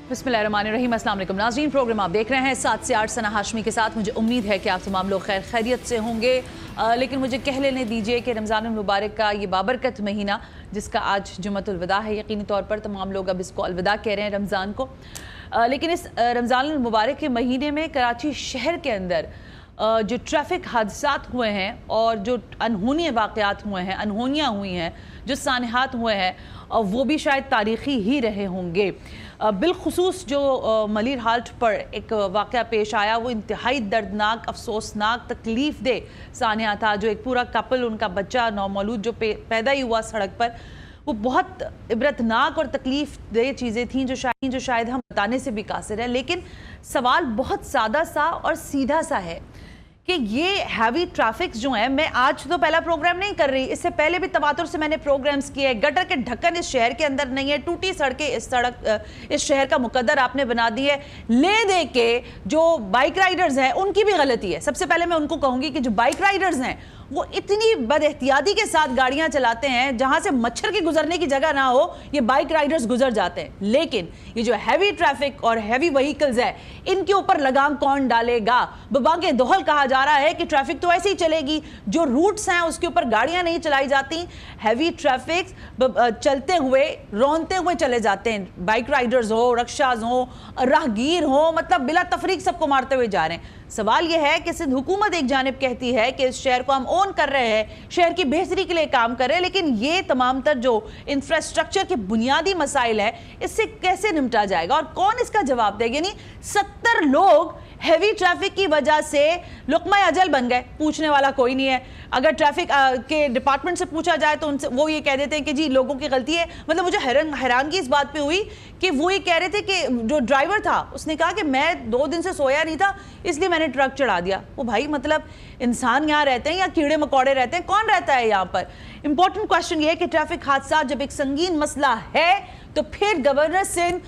बिस्मिल्लाहिर्रहमानिर्रहीम। अस्सलाम वालेकुम नाज़रीन, प्रोग्राम आप देख रहे हैं 7 से 8 सना हाशमी के साथ। मुझे उम्मीद है कि आप तमाम लोग खैर खैरियत से होंगे, लेकिन मुझे कह लेने दीजिए कि रमज़ान मुबारक का ये बाबरकत महीना जिसका आज जुम्मतुल विदा है, यकीनी तौर पर तमाम लोग अब इसको अलविदा कह रहे हैं रमज़ान को। लेकिन इस रमज़ान मुबारक के महीने में कराची शहर के अंदर जो ट्रैफिक हादसात हुए हैं और जो अनहोनी वाक़यात हुए हैं, अनहोनियाँ हुई हैं, जो सानहात हुए हैं, वो भी शायद तारीख़ी ही रहे होंगे। बिलखुसूस जो मलिर हाल्ट पर एक वाक़या पेश आया, वो इंतहाई दर्दनाक, अफसोसनाक, तकलीफ़ दे सानहा था। जो एक पूरा कपल, उनका बच्चा नौमौलूद जो पैदा ही हुआ सड़क पर, वो बहुत इबरतनाक और तकलीफ़ दे चीज़ें थीं जो शायद हम बताने से भी कासिर है। लेकिन सवाल बहुत सादा सा और सीधा सा है कि ये हैवी ट्रैफिक जो है, मैं आज तो पहला प्रोग्राम नहीं कर रही, इससे पहले भी तवातुर से मैंने प्रोग्राम्स किए। गटर के ढक्कन इस शहर के अंदर नहीं है, टूटी सड़कें इस शहर का मुकद्दर आपने बना दी है। ले दे के जो बाइक राइडर्स हैं उनकी भी गलती है। सबसे पहले मैं उनको कहूँगी कि जो बाइक राइडर्स हैं वो इतनी बदएहतियाती के साथ गाड़ियां चलाते हैं, जहां से मच्छर की गुजरने की जगह ना हो ये बाइक राइडर्स गुजर जाते हैं। लेकिन ये जो हैवी ट्रैफिक और हैवी व्हीकल्स है, इनके ऊपर लगाम कौन डालेगा? बबांगे दोहल कहा जा रहा है कि ट्रैफिक तो ऐसे ही चलेगी, जो रूट्स हैं उसके ऊपर गाड़ियां नहीं चलाई जाती। हैवी ट्रैफिक चलते हुए रौनते हुए चले जाते हैं, बाइक राइडर्स हो, रक्शाज हो, राहगीर हो, मतलब बिला तफरीक सबको मारते हुए जा रहे हैं। सवाल यह है कि सिंध हुकूमत एक जानिब कहती है कि इस शहर को हम ओन कर रहे हैं, शहर की बेहतरी के लिए काम कर रहे हैं, लेकिन ये तमाम तर जो इंफ्रास्ट्रक्चर के बुनियादी मसाइल है, इससे कैसे निपटा जाएगा और कौन इसका जवाब देगा? यानी 70 लोग हैवी ट्रैफिक की वजह से लुक़मा अजल बन गए, पूछने वाला कोई नहीं है। अगर ट्रैफिक के डिपार्टमेंट से पूछा जाए तो उनसे वो ये कह देते हैं कि जी लोगों की गलती है। मतलब मुझे हैरानगी इस बात पे हुई कि वो ये कह रहे थे कि जो ड्राइवर था उसने कहा कि मैं 2 दिन से सोया नहीं था इसलिए मैंने ट्रक चढ़ा दिया। वो भाई मतलब इंसान यहाँ रहते हैं या कीड़े मकोड़े रहते हैं? कौन रहता है यहाँ पर? इंपॉर्टेंट क्वेश्चन ये है कि ट्रैफिक हादसा जब एक संगीन मसला है तो फिर गवर्नर सिंध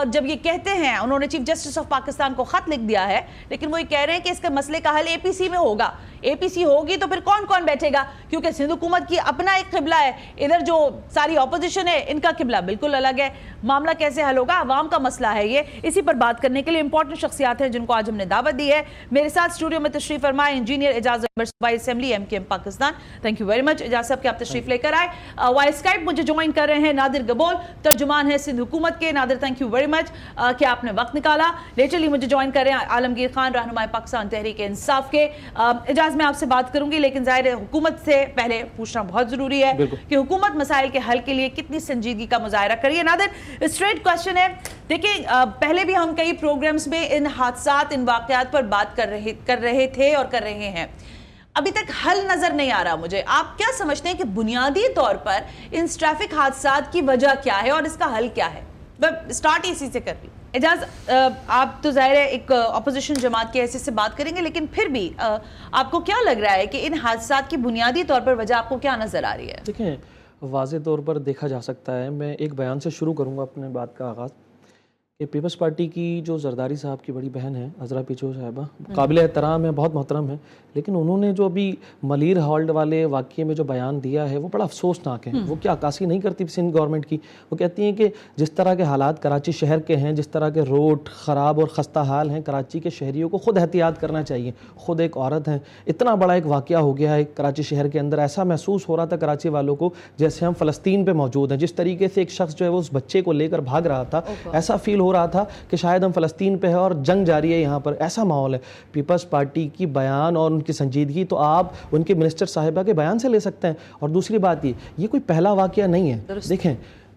जब ये कहते हैं, उन्होंने चीफ जस्टिस ऑफ पाकिस्तान को खत लिख दिया है, लेकिन वो ये कह रहे हैं कि इसके मसले का हल एपीसी में होगा। एपीसी होगी तो फिर कौन कौन बैठेगा? क्योंकि सिंध हुकूमत की अपना एक किबला है, इधर जो सारी ऑपोजिशन है इनका किबला बिल्कुल अलग है। मामला कैसे हल होगा? अवाम का मसला है ये। इसी पर बात करने के लिए इंपॉर्टेंट शख्सियात हैं जिनको आज हमने दावत दी है। मेरे साथ स्टूडियो में तशरीफ फरमाए इंजीनियर एजाज सूबाई assembly MQM Pakistan. Thank you very much Ejaz साहब कि आप तशरीफ लेकर आए। वाई स्काइप मुझे ज्वाइन कर रहे हैं नादिर गबोल, तर्जुमान है सिंध हुकूमत के। Nadir thank you very much कि आपने वक्त निकाला। लेटरली मुझे ज्वाइन कर रहे हैं आलमगीर खान, रहनुमाए पाकिस्तान तहरीक इंसाफ के। एजाज मैं आपसे बात करूंगी, लेकिन जाहिर है हुकूमत से पहले पूछना बहुत जरूरी है कि हुकूमत मसाइल के हल के लिए कितनी संजीदगी का मुजाहरा करिए। नादिर स्ट्रेट क्वेश्चन है, देखिए पहले भी हम कई प्रोग्राम्स में इन हादसात, इन वाकयात पर बात कर रहे थे और कर रहे हैं। अभी तक हल नजर नहीं आ रहा मुझे। आप क्या समझते हैं कि बुनियादी तौर पर इन ट्रैफिक हादसात की वजह क्या है और इसका हल क्या है? स्टार्ट इसी से कर रही एजाज, आप तो जाहिर है एक अपोजिशन जमात के हैसियत से बात करेंगे, लेकिन फिर भी आपको क्या लग रहा है कि इन हादसात की बुनियादी तौर पर वजह आपको क्या नजर आ रही है? देखें, वाज़े तौर पर देखा जा सकता है, मैं एक बयान से शुरू करूंगा अपने बात का आगाज़, कि पीपल्स पार्टी की जो जरदारी साहब की बड़ी बहन है अज़रा पिचो साहिबा, काबिल एहतराम है, बहुत मोहतरम है, लेकिन उन्होंने जो अभी मलिर हाल्ट वाले वाक़ये में जो बयान दिया है वो बड़ा अफसोसनाक है। वो क्या अक्कासी नहीं करती सिंध गवर्नमेंट की? वो कहती हैं कि जिस तरह के हालात कराची शहर के हैं, जिस तरह के रोड ख़राब और ख़स्ता हाल हैं, कराची के शहरियों को ख़ुद एहतियात करना चाहिए। ख़ुद एक औरत हैं, इतना बड़ा एक वाक़या हो गया है कराची शहर के अंदर, ऐसा महसूस हो रहा था कराची वालों को जैसे हम फ़लस्तीन पर मौजूद हैं। जिस तरीके से एक शख्स जो है वो उस बच्चे को लेकर भाग रहा था, ऐसा फील हो रहा था कि शायद हम फ़लस्तीन पे है और जंग जारी है यहाँ पर, ऐसा माहौल है। पीपल्स पार्टी की बयान और उनकी संजीदगी तो आप उनके मिनिस्टर साहिबा के बयान से ले सकते हैं। और दूसरी बात ये कोई पहला वाक़या नहीं है। देखें,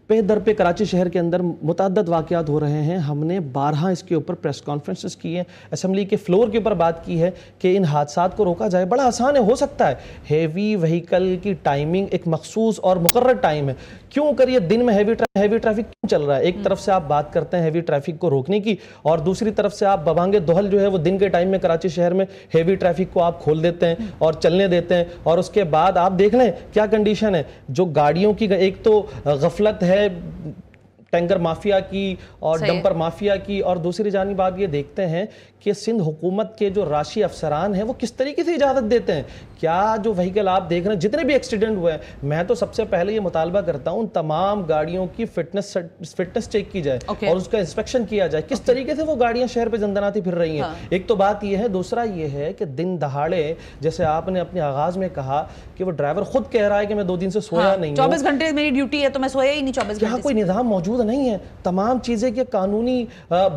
पे दर पे कराची शहर के अंदर मुतअद्दद वाक़यात हो रहे हैं। हमने 12 इसके ऊपर प्रेस कॉन्फ्रेंसेस की हैं, असेंबली के फ्लोर के ऊपर बात की है कि इन हादसात को रोका जाए। बड़ा आसान है, हो सकता है। हेवी व्हीकल की टाइमिंग एक मखसूस और मुकर्रर टाइम है। क्यों करिए दिन में हेवी ट्रैफिक क्यों चल रहा है? एक तरफ से आप बात करते हैं हेवी ट्रैफिक को रोकने की, और दूसरी तरफ से आप बबांगे दोहल जो है वो दिन के टाइम में कराची शहर में हेवी ट्रैफिक को आप खोल देते हैं और चलने देते हैं। और उसके बाद आप देख लें क्या कंडीशन है। जो गाड़ियों की एक तो गफलत है टैंकर माफिया की और डंपर माफिया की, और दूसरी जानिब आप ये देखते हैं कि सिंध हुकूमत के जो राशि अफसरान हैं वो किस तरीके से इजाज़त देते हैं کیا جو وہیکل آپ دیکھ رہے ہیں جتنے بھی ایکسیڈنٹ ہوئے ہیں, میں تو سب سے پہلے یہ مطالبہ کرتا ہوں تمام گاڑیوں کی فٹنس چیک کی جائے اور اس کا انسپیکشن کیا جائے, کس طریقے سے وہ گاڑیاں شہر پہ زندناتی پھر رہی ہیں. ایک تو بات یہ ہے, دوسرا یہ ہے کہ دن دہاڑے جیسے آپ نے اپنے آغاز میں کہا کہ وہ ڈرائیور خود کہہ رہا ہے کہ میں 2 دن سے سویا نہیں ہوں, 24 گھنٹے میری ڈیوٹی ہے تو میں سویا ہی نہیں 24 گھنٹے. کوئی نظام موجود نہیں ہے, تمام چیزیں کہ قانونی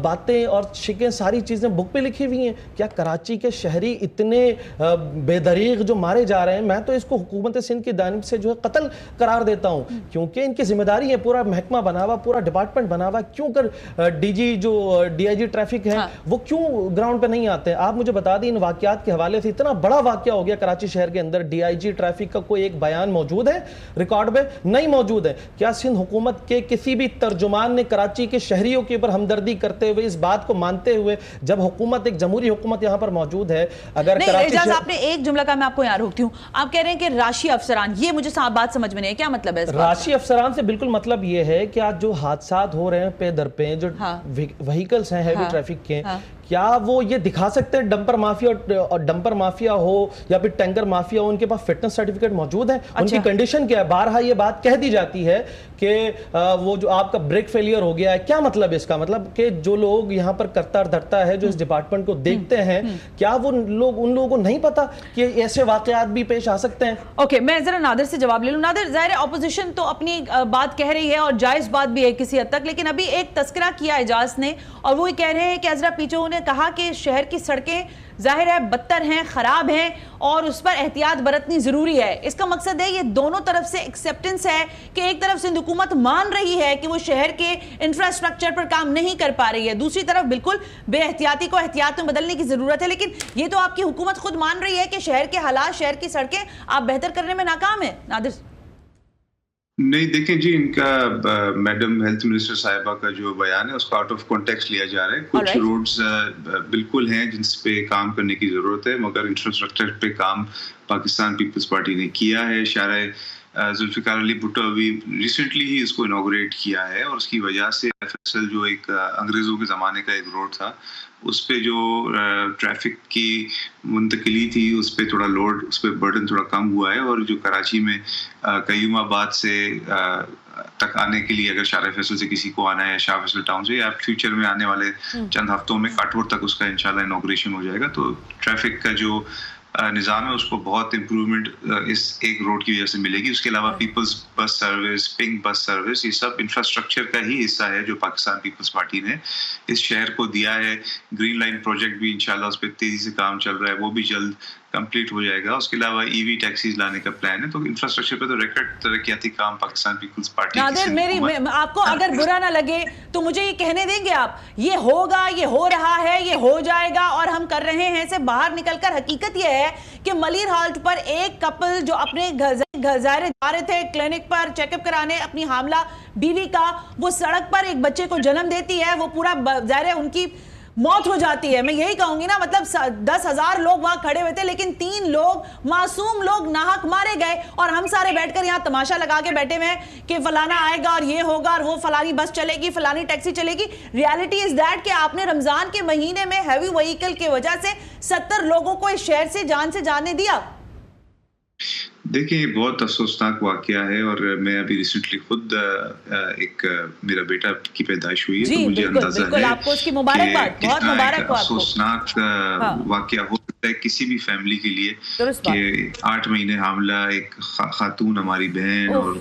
باتیں اور شکیں ساری چیزیں بک پہ لکھی ہوئی ہیں. کیا کراچی کے شہری اتنے بے دریغ جو مارے جا رہے ہیں, میں تو اس کو حکومت سندھ کی جانب سے جو ہے قتل قرار دیتا ہوں, کیونکہ ان کی ذمہ داری ہے, پورا محکمہ بنا ہوا, پورا ڈپارٹمنٹ بنا ہوا, کیوں کر ڈی آئی جی ٹریفک ہے وہ کیوں گراؤنڈ پہ نہیں آتے ہیں. آپ مجھے بتا دیں ان واقعات کے حوالے سے, اتنا بڑا واقعہ ہو گیا کراچی شہر کے اندر, ڈی آئی جی ٹریفک کا کوئی ایک بیان موجود ہے ریکارڈ میں؟ نہیں موجود ہے. کیا سندھ حکومت کے کسی بھی ترجمان نے کراچی کے شہریوں کے اوپر ہمدردی کرتے ہوئے اس بات کو مانتے ہوئے, جب حکومت ایک جمہوری حکومت یہاں پر موجود ہے, اگر اعجاز آپ نے ایک جملہ کا میں آپ کو یہاں روکتی ہوں, آپ کہہ رہے ہیں کہ راشی افسران, یہ مجھے بات سمجھ میں نہیں ہے, کیا مطلب ہے؟ راشی افسران سے بالکل مطلب یہ ہے کہ آج جو حادثات ہو رہے ہیں پے در پہ, جو وہیکلز ہیں ہیوی ٹریفک کے, کیا وہ یہ دکھا سکتے ہیں ڈمپر مافیا ہو یا پھر ٹینکر مافیا ہو, ان کے پاس فٹنس سرٹیفکیٹ موجود ہے؟ ان کی کنڈیشن کیا ہے؟ بارہا یہ بات کہہ دی جاتی ہے کہ وہ جو آپ کا بریک فیلئر ہو گیا ہے, کیا مطلب ہے اس کا؟ مطلب کہ جو لوگ یہاں پر کرتا دھرتا ہے, جو اس ڈپارٹمنٹ کو دیکھتے ہیں, کیا وہ لوگ ان لوگوں کو نہیں پتا کہ ایسے واقعات بھی پیش آ سکتے ہیں؟ اوکے, میں ذرا نادر سے جواب لے لوں. نادر, ظاہر ہے اپوزیشن تو اپنی بات کہہ رہی ہے اور جائز بات بھی ہے کسی حد تک, لیکن ابھی ایک تذکرہ کیا اعجاز نے, اور وہ یہ کہہ رہے ہیں کہ عذرا پیچو نے کہا کہ شہر کی سڑکیں ظاہر ہے بدتر ہیں, خراب ہیں, اور اس پر احتیاط برتنی ضروری ہے. اس کا مقصد ہے یہ دونوں طرف سے ایکسیپٹنس ہے کہ ایک طرف سے حکومت مان رہی ہے کہ وہ شہر کے انفراسٹرکچر پر کام نہیں کر پا رہی ہے, دوسری طرف بالکل بے احتیاطی کو احتیاط میں بدلنے کی ضرورت ہے. لیکن یہ تو آپ کی حکومت خود مان رہی ہے کہ شہر کے حالات, شہر کی سڑکیں آپ بہتر کرنے میں ناکام ہیں. نادر نہیں, دیکھیں جی, ان کا میڈم ہیلتھ منسٹر صاحبہ کا جو بیان ہے اس کو آؤٹ آف کانٹیکسٹ لیا جا رہا ہے. کچھ روڈز بالکل ہیں جن پہ کام کرنے کی ضرورت ہے, مگر انفراسٹرکچر پہ کام پاکستان پیپلز پارٹی نے کیا ہے. شارع ذوالفقار علی بھٹو ابھی ریسنٹلی ہی اس کو انوگریٹ کیا ہے, اور اس کی وجہ سے فیصل جو ایک انگریزوں کے زمانے کا ایک روڈ تھا, اس پہ جو ٹریفک کی منتقلی تھی اس پہ تھوڑا لوڈ, اس پہ برڈن تھوڑا کم ہوا ہے. اور جو کراچی میں قیوم آباد سے تک آنے کے لیے اگر شارع فیصل سے کسی کو آنا ہے, شاہ فیصل ٹاؤن سے, یا فیوچر میں آنے والے چند ہفتوں میں کاٹور تک اس کا انشاءاللہ انوگریشن ہو جائے گا, تو ٹریفک کا جو نظام ہے اس کو بہت امپروومنٹ اس ایک روڈ کی وجہ سے ملے گی. اس کے علاوہ Peoples bus service, pink bus service, یہ سب انفراسٹرکچر کا ہی حصہ ہے جو پاکستان پیپلز پارٹی نے اس شہر کو دیا ہے. گرین لائن پروجیکٹ بھی انشاءاللہ اس پہ تیزی سے کام چل رہا ہے, وہ بھی جلد کمپلیٹ ہو جائے گا. اس کے علاوہ ای وی ٹیکسیز لانے کا پلان ہے. تو انفراسٹرکچر پہ تو ریکارڈ ترقیاتی کام پاکستان پیپلز پارٹی. نادر, آپ کو اگر برا نہ لگے تو مجھے یہ کہنے دیں گے آپ, یہ ہوگا, یہ ہو رہا ہے, یہ ہو جائے گا اور ہم کر رہے ہیں سے باہر نکل کر حقیقت یہ ہے کہ ملیر ہالٹ پر ایک کپل جو اپنے گھر جا رہے تھے کلینک پر چیک اپ کرانے اپنی حاملہ بیوی کا, وہ سڑک پر ایک بچے کو جنم دیتی ہے, وہ پورا ظاہر ہے ان کی موت ہو جاتی ہے. میں یہی کہوں گی نا, مطلب 10,000 لوگ وہاں کھڑے ہوئے تھے, لیکن 3 لوگ معصوم لوگ ناحق مارے گئے, اور ہم سارے بیٹھ کر یہاں تماشا لگا کے بیٹھے ہوئے ہیں کہ فلانا آئے گا اور یہ ہوگا اور وہ فلانی بس چلے گی, فلانی ٹیکسی چلے گی. ریالٹی از دیٹ کہ آپ نے رمضان کے مہینے میں ہیوی وہیکل کی وجہ سے 70 لوگوں کو اس شہر سے جانے دیا. دیکھیں, یہ بہت افسوسناک واقعہ ہے, اور میں ابھی ریسنٹلی خود ایک میرا بیٹا کی پیدائش ہوئی ہے, تو مجھے اندازہ ہے آپ کو اس کی مبارکباد, بہت مبارک ہو آپ کو. افسوسناک واقعہ ہو سکتا ہے کسی بھی فیملی کے لیے کہ 8 مہینے حاملہ ایک خاتون ہماری بہن اور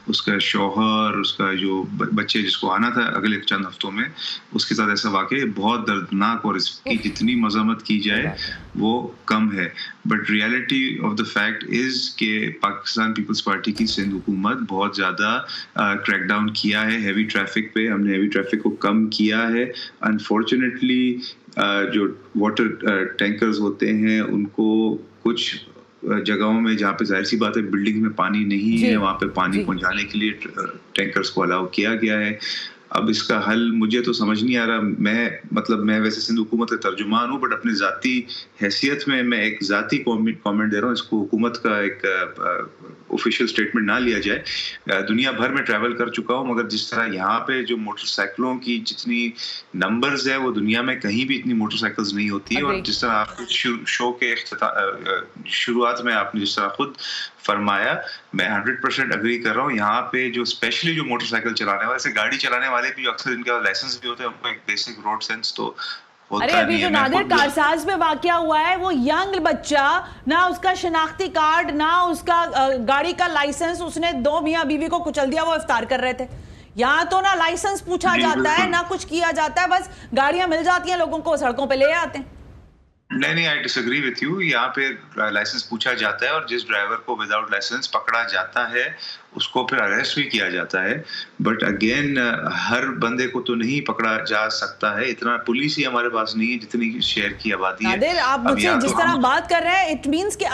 اس کا شوہر, اس کا جو بچے جس کو آنا تھا اگلے چند ہفتوں میں, اس کے ساتھ ایسا واقعہ بہت دردناک, اور اس کی جتنی مذمت کی جائے وہ کم ہے. But reality of the fact is کہ پاکستان پیپلز پارٹی کی سندھ حکومت بہت زیادہ کریک ڈاؤن کیا ہے ہیوی ٹریفک پہ. ہم نے ہیوی ٹریفک کو کم کیا ہے. انفارچونیٹلی جو واٹر ٹینکرز ہوتے ہیں ان کو کچھ جگہوں میں جہاں پہ ظاہر سی بات ہے بلڈنگ میں پانی نہیں ہے, وہاں پہ پانی پہنچانے کے لیے ٹینکرز کو الاؤ کیا گیا ہے. اب اس کا حل مجھے تو سمجھ نہیں آ رہا. میں ویسے سندھ حکومت کا ترجمان ہوں, بٹ اپنی ذاتی حیثیت میں ایک ذاتی کامنٹ دے رہا ہوں. اس کو حکومت کا ایک آفیشیل اسٹیٹمنٹ نہ لیا جائے. دنیا بھر میں ٹریول کر چکا ہوں, مگر جس طرح یہاں پہ جو موٹر سائیکلوں کی جتنی نمبرز ہے وہ دنیا میں کہیں بھی اتنی موٹر سائیکلز نہیں ہوتی. اور جس طرح آپ شو کے شروعات میں آپ نے جس طرح خود فرمایا, میں 100% اگری کر رہا ہوں. یہاں پہ جو اسپیشلی جو موٹر سائیکل چلانے والے, ایسے گاڑی چلانے والے بھی اکثر ان کا لائسنس بھی ہوتا ہے, ان کو ایک بیسک روڈ سینس تو ہوتا نہیں ہے. ابھی جو نادر کارساز میں واقعہ ہوا ہے, وہ ینگ بچہ, نہ اس کا شناختی کارڈ نہ اس کا گاڑی کا لائسنس, اس نے 2 میاں بیوی کو کچل دیا, وہ افطار کر رہے تھے. یہاں تو نہ لائسنس پوچھا جاتا ہے نہ کچھ کیا جاتا ہے, بس گاڑیاں مل جاتی ہیں لوگوں کو, سڑکوں پہ لے آتے ہیں. نہیں, آئی ڈس ایگری وتھ یو. یہاں پہ لائسنس پوچھا جاتا ہے, اور جس ڈرائیور کو وداؤٹ لائسنس پکڑا جاتا ہے اس کو پھر اریسٹ بھی کیا جاتا ہے. بٹ اگین ہر بندے کو تو نہیں پکڑا جا سکتا ہے. اتنا پولیس ہی ہمارے پاس نہیں ہے جتنی شہر کی آبادی ہے. نادر, آپ مجھ سے جس طرح بات کر رہے ہیں, اٹ مینس کہ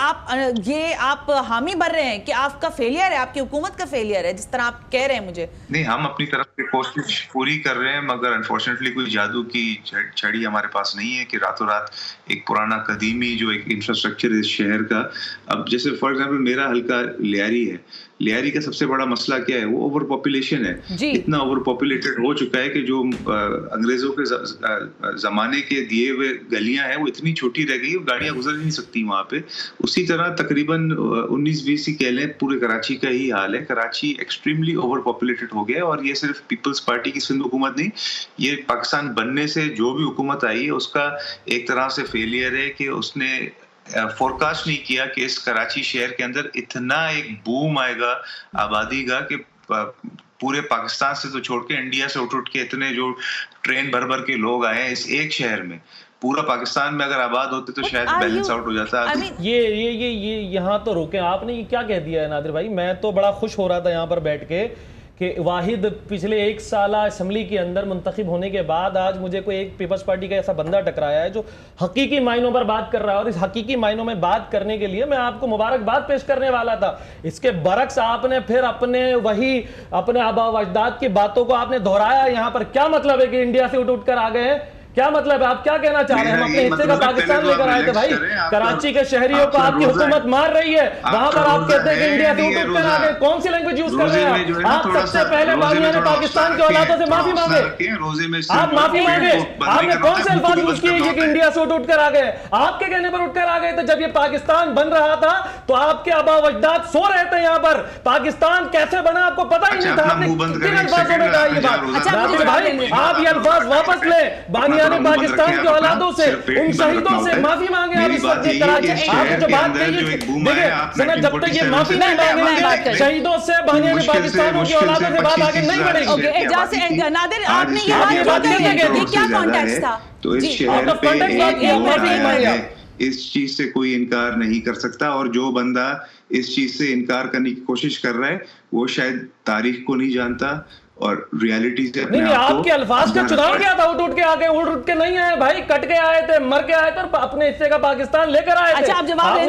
آپ حامی بن رہے ہیں کہ آپ کا فیلئر ہے, آپ کی حکومت کا فیلئر ہے, جس طرح آپ کہہ رہے ہیں مجھے. نہیں, ہم اپنی طرف سے کوشش پوری کر رہے ہیں, مگر انفارچونیٹلی کوئی جادو کی چھڑی ہمارے پاس نہیں ہے کہ راتوں رات ایک پرانا قدیمی جو ایک انفراسٹرکچر ہے اس شہر کا. اب جیسے فار ایگزامپل میرا حلقہ لیاری ہے, لیاری کا سب سے بڑا مسئلہ کیا ہے, وہ اوور پاپولیشن ہے. اتنا اوور پاپولیٹڈ ہو چکا ہے کہ جو انگریزوں کے زمانے کے دیے ہوئے گلیاں ہیں وہ اتنی چھوٹی رہ گئی, گاڑیاں گزر نہیں سکتی وہاں پہ. اسی طرح تقریباً 19-20 ہی کہہ لیں, پورے کراچی کا ہی حال ہے. کراچی ایکسٹریملی اوور پاپولیٹڈ ہو گیا, اور یہ صرف پیپلز پارٹی کی سندھ حکومت نہیں, یہ پاکستان بننے سے جو بھی حکومت آئی ہے اس کا ایک طرح سے فیلئر ہے کہ اس نے فورکاسٹ نہیں کیا کہ اس کراچی شہر کے اندر اتنا ایک بوم آئے گا آبادی کا, کہ پورے پاکستان سے تو چھوڑ کے انڈیا سے اٹھ کے اتنے جو ٹرین بھر کے لوگ آئے ہیں اس ایک شہر میں. پورا پاکستان میں اگر آباد ہوتے تو شاید بیلنس آؤٹ ہو جاتا. یہ یہاں تو روکیں, آپ نے یہ کیا کہہ دیا ہے نادر بھائی. میں تو بڑا خوش ہو رہا تھا یہاں پر بیٹھ کے کہ واحد پچھلے 1 سالہ اسمبلی کے اندر منتخب ہونے کے بعد آج مجھے کوئی ایک پیپلز پارٹی کا ایسا بندہ ٹکرایا ہے جو حقیقی معنوں پر بات کر رہا ہے. اور اس حقیقی معنوں میں بات کرنے کے لیے میں آپ کو مبارکباد پیش کرنے والا تھا. اس کے برعکس آپ نے پھر اپنے آبا و اجداد کی باتوں کو آپ نے دہرایا. یہاں پر کیا مطلب ہے کہ انڈیا سے اٹھ کر آ گئے ہیں, کیا مطلب ہے, آپ کیا کہنا چاہ رہے ہیں؟ ہم اپنے حصے کا پاکستان لے کر آئے تھے بھائی. کراچی کے شہریوں کو آپ کی حکومت مار رہی ہے, وہاں پر آپ کہتے ہیں کہ انڈیا سے اٹھ کر آ گئے. کون سی لینگویج یوز کر رہے ہیں آپ؟ سب سے پہلے بانیان پاکستان کے اولادوں سے معافی مانگے, آپ معافی مانگے. آپ نے کون سے الفاظ یوز کیے کہ انڈیا سے اٹھ کر آ گئے؟ آپ کے کہنے پر اٹھ کر آ گئے تھے. جب یہ پاکستان بن رہا تھا تو آپ کے آبا و اجداد سو رہے تھے یہاں پر. پاکستان کیسے بنا آپ کو پتہ ہی نہیں تھا. آپ نے کن الفاظوں میں کہا یہ بات؟ بھائی آپ یہ الفاظ واپس لیں. بانیان پاکستان کے اولادوں سے, ان شہیدوں سے معافی مانگے. آپ اس وقت کراچی آپ نے جو بات کہی ہے, دیکھیں جب تک یہ معافی نہیں مانگیں گے شہیدوں سے, بانیان پاکستانوں کی اولادوں سے بات آگے نہیں بڑھے گی. نادر, آپ نے یہ بات یہ کیا کانٹیکسٹ تھا؟ تو اس شہر پہ اس چیز سے کوئی انکار نہیں کر سکتا, اور جو بندہ اس چیز سے انکار کرنے کی کوشش کر رہا ہے وہ شاید تاریخ کو نہیں جانتا اور ریالٹی سے اپنے آپ کو. آپ کے الفاظ کا چناؤ کیا تھا؟ اٹھ کے آگے, اٹھ کے نہیں آئے بھائی, کٹ کے آئے تھے, مر کے آئے تھے, اور اپنے حصے کا پاکستان لے کر آئے تھے. اچھا آپ جواب دیں.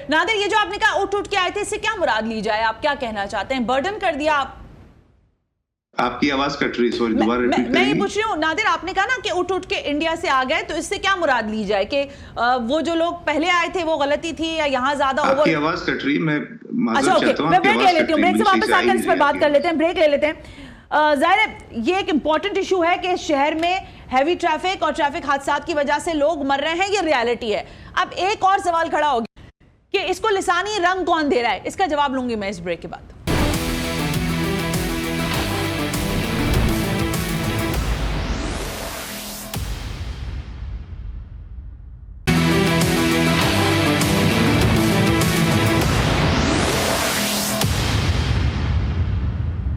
نادر, یہ جو آپ نے کہا اٹھ کے آئے تھے, اس سے کیا مراد لی جائے؟ آپ کیا کہنا چاہتے ہیں؟ برڈن کر دیا آپ کی آواز کٹ رہی, سوری دوبارہ ریپیٹ کریے. میں یہ پوچھ رہی ہوں نادر, آپ نے کہا نا کہ اٹھ کے انڈیا سے آ گئے, تو اس سے کیا مراد لی جائے کہ وہ جو لوگ پہلے آئے تھے وہ غلطی تھی, یا یہاں زیادہ آپ کی آواز کٹ رہی, میں معذرت چاہتا ہوں. میں بریک لے لیتی ہوں, بریک سے واپس آ کر اس پر بات کر لیتے ہیں, بریک لے لیتے ہیں. ظاہر ہے یہ ایک امپورٹنٹ ایشو ہے کہ شہر میں ہیوی ٹریفک اور ٹریفک حادثات کی وجہ سے لوگ مر رہے ہیں, یہ ریالٹی ہے. اب ایک اور سوال کھڑا ہو گیا کہ اس کو لسانی رنگ کون دے رہا ہے. اس کا جواب لوں گی میں اس بریک کے بعد.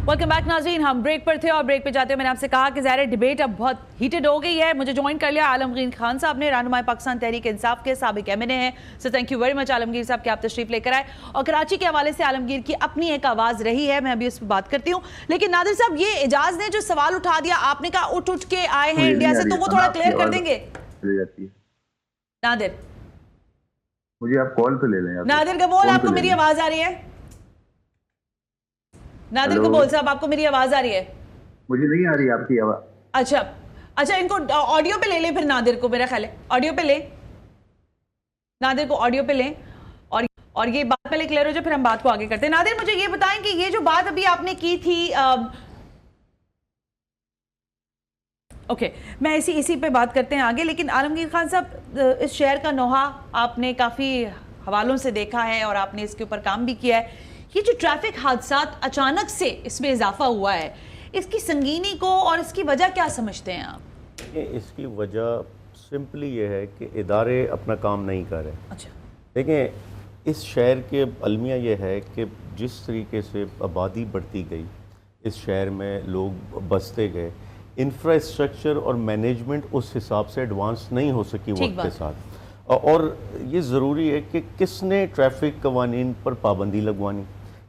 ویلکم بیک ناظرین, ہم بریک پر تھے اور بریک پہ جاتے ہوئے میں نے آپ سے کہا کہ ظاہر ڈیبیٹ اب بہت ہیٹڈ ہو گئی ہے. مجھے جوائن کر لیا عالمگیر خان صاحب نے, رہنمائے پاکستان تحریک انصاف کے سابق ایم این اے ہیں. So thank you very much Alamgir sahab کہ آپ تشریف لے کر آئے. اور کراچی کے حوالے سے عالمگیر کی اپنی ایک آواز رہی ہے, میں ابھی اس پہ بات کرتی ہوں. لیکن نادر صاحب, یہ اعجاز نے جو سوال اٹھا دیا, آپ نے کہا اٹھ کے آئے ہیں انڈیا سے, تو وہ تھوڑا کلیئر کر دیں گے نادر؟ مجھے آپ کال پہ لے لیں. نادر کبول, آپ کو میری آواز آ رہی ہے؟ نادر کبول صاحب, آپ کو میری آواز آ رہی ہے؟ मुझे नहीं आ रही आपकी आवाज। अच्छा अच्छा, इनको ऑडियो पे ले लें फिर नादिर को, मेरा ख्याल है ऑडियो पे लें, नादिर को ऑडियो पे लें और ये बात पहले क्लियर हो जाए फिर हम बात को आगे करते हैं। नादिर मुझे ये बताएं कि ये जो बात अभी आपने की थी, ओके मैं इसी पे बात करते हैं आगे, लेकिन आलमगीर खान साहब इस शहर का नोहा आपने काफ़ी हवालों से देखा है और आपने इसके ऊपर काम भी किया है। ये जो ट्रैफिक हादसात अचानक से इसमें इजाफा हुआ है, इसकी संगीनी को और इसकी वजह क्या समझते हैं आप? इसकी वजह सिंपली ये है कि इदारे अपना काम नहीं कर रहे। अच्छा, देखें इस शहर के अलमिया ये है कि जिस तरीके से आबादी बढ़ती गई, इस शहर में लोग बसते गए, इंफ्रास्ट्रक्चर और मैनेजमेंट उस हिसाब से एडवांस नहीं हो सकी वक्त के साथ। और ये ज़रूरी है कि किसने ट्रैफिक कवानीन पर पाबंदी लगवानी,